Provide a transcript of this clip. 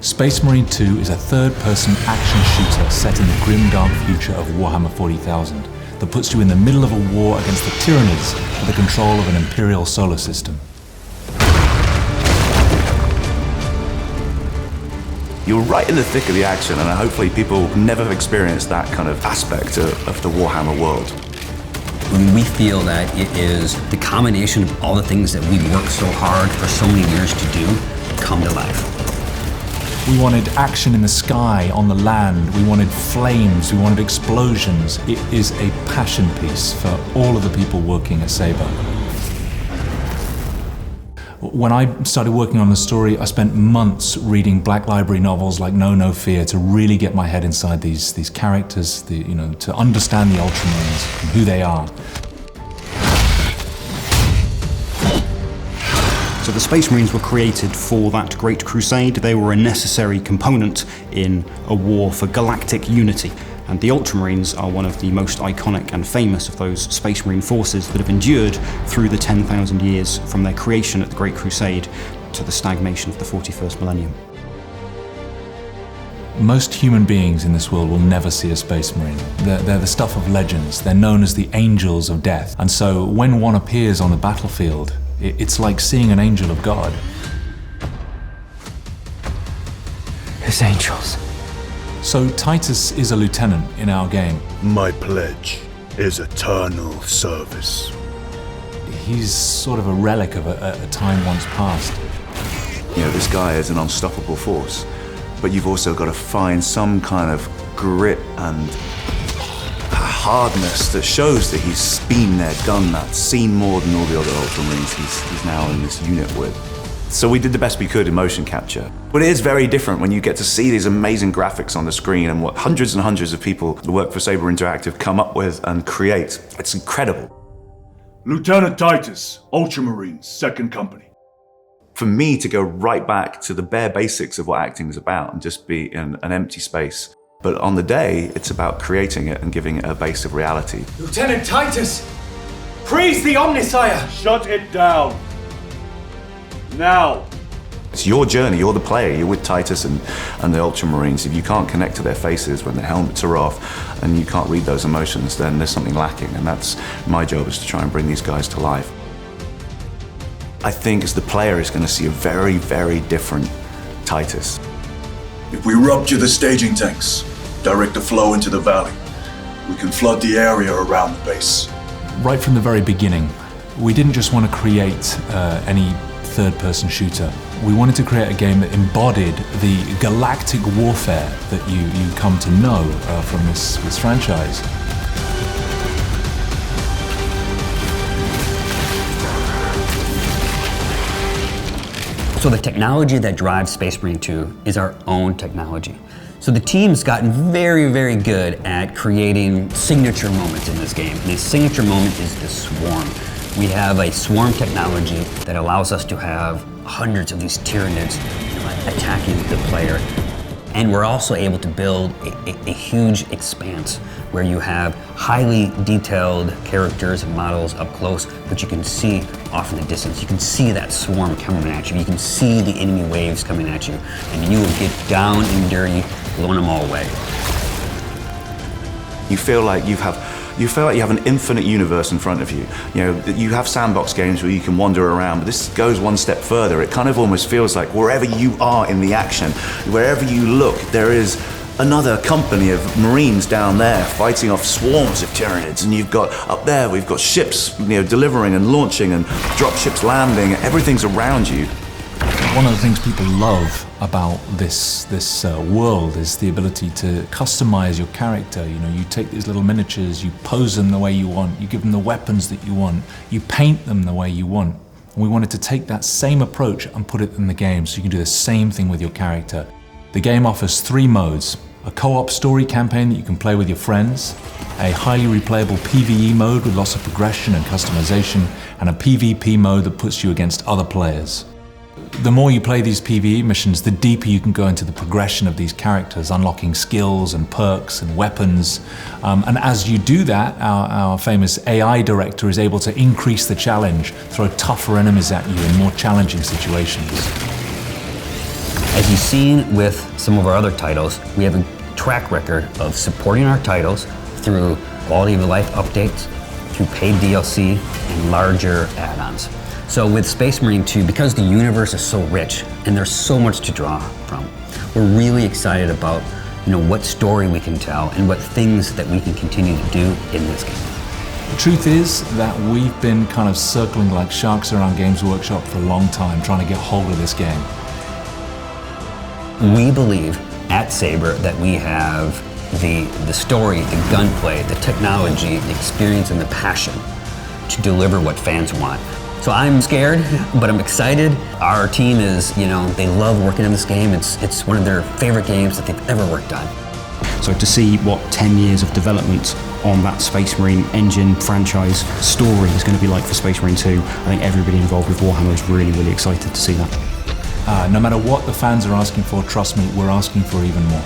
Space Marine 2 is a third-person action shooter set in the grim dark future of Warhammer 40,000 that puts you in the middle of a war against the Tyranids for the control of an Imperial solar system. You're right in the thick of the action, and hopefully people never have experienced that kind of aspect of the Warhammer world. We feel that it is the combination of all the things that we've worked so hard for so many years to do come to life. We wanted action in the sky, on the land, we wanted flames, we wanted explosions. It is a passion piece for all of the people working at Saber. When I started working on the story, I spent months reading Black Library novels like No Fear to really get my head inside these characters, to understand the Ultramarines and who they are. So the Space Marines were created for that Great Crusade. They were a necessary component in a war for galactic unity. And the Ultramarines are one of the most iconic and famous of those Space Marine forces that have endured through the 10,000 years from their creation at the Great Crusade to the stagnation of the 41st millennium. Most human beings in this world will never see a Space Marine. They're the stuff of legends. They're known as the Angels of Death. And so when one appears on the battlefield, it's like seeing an angel of God. His angels. So Titus is a lieutenant in our game. My pledge is eternal service. He's sort of a relic of a time once past. This guy is an unstoppable force, but you've also got to find some kind of grit and hardness that shows that he's been there, done that, seen more than all the other Ultramarines he's now in this unit with. So we did the best we could in motion capture. But it is very different when you get to see these amazing graphics on the screen and what hundreds and hundreds of people who work for Saber Interactive come up with and create. It's incredible. Lieutenant Titus, Ultramarines, 2nd Company. For me to go right back to the bare basics of what acting is about and just be in an empty space. But on the day, it's about creating it and giving it a base of reality. Lieutenant Titus! Praise the Omnisire! Shut it down. Now. It's your journey, you're the player, you're with Titus and the Ultramarines. If you can't connect to their faces when their helmets are off and you can't read those emotions, then there's something lacking, and that's my job, is to try and bring these guys to life. I think as the player is going to see a very, very different Titus. If we rupture the staging tanks, direct the flow into the valley, we can flood the area around the base. Right from the very beginning, we didn't just want to create any third-person shooter. We wanted to create a game that embodied the galactic warfare that you come to know from this franchise. So the technology that drives Space Marine 2 is our own technology. So the team's gotten very, very good at creating signature moments in this game. And the signature moment is the swarm. We have a swarm technology that allows us to have hundreds of these Tyranids attacking the player. And we're also able to build a huge expanse where you have highly detailed characters and models up close, but you can see off in the distance. You can see that swarm coming at you. You can see the enemy waves coming at you, and you will get down and dirty, blowing them all away. You feel like you have an infinite universe in front of you. You have sandbox games where you can wander around, but this goes one step further. It kind of almost feels like wherever you are in the action, wherever you look, there is another company of Marines down there fighting off swarms of Tyranids, and you've got up there, we've got ships, delivering and launching and drop ships landing. Everything's around you. One of the things people love about this world is the ability to customize your character. You take these little miniatures, you pose them the way you want, you give them the weapons that you want, you paint them the way you want. And we wanted to take that same approach and put it in the game, so you can do the same thing with your character. The game offers 3 modes: a co-op story campaign that you can play with your friends, a highly replayable PvE mode with lots of progression and customization, and a PvP mode that puts you against other players. The more you play these PvE missions, the deeper you can go into the progression of these characters, unlocking skills and perks and weapons. And as you do that, our famous AI director is able to increase the challenge, throw tougher enemies at you in more challenging situations. As you've seen with some of our other titles, we have a track record of supporting our titles through quality of life updates, through paid DLC, and larger add-ons. So with Space Marine 2, because the universe is so rich and there's so much to draw from, we're really excited about what story we can tell and what things that we can continue to do in this game. The truth is that we've been kind of circling like sharks around Games Workshop for a long time, trying to get hold of this game. We believe at Saber that we have the story, the gunplay, the technology, the experience, and the passion to deliver what fans want. So I'm scared, but I'm excited. Our team is, they love working on this game. It's one of their favorite games that they've ever worked on. So to see what 10 years of development on that Space Marine engine franchise story is going to be like for Space Marine 2, I think everybody involved with Warhammer is really, really excited to see that. No matter what the fans are asking for, trust me, we're asking for even more.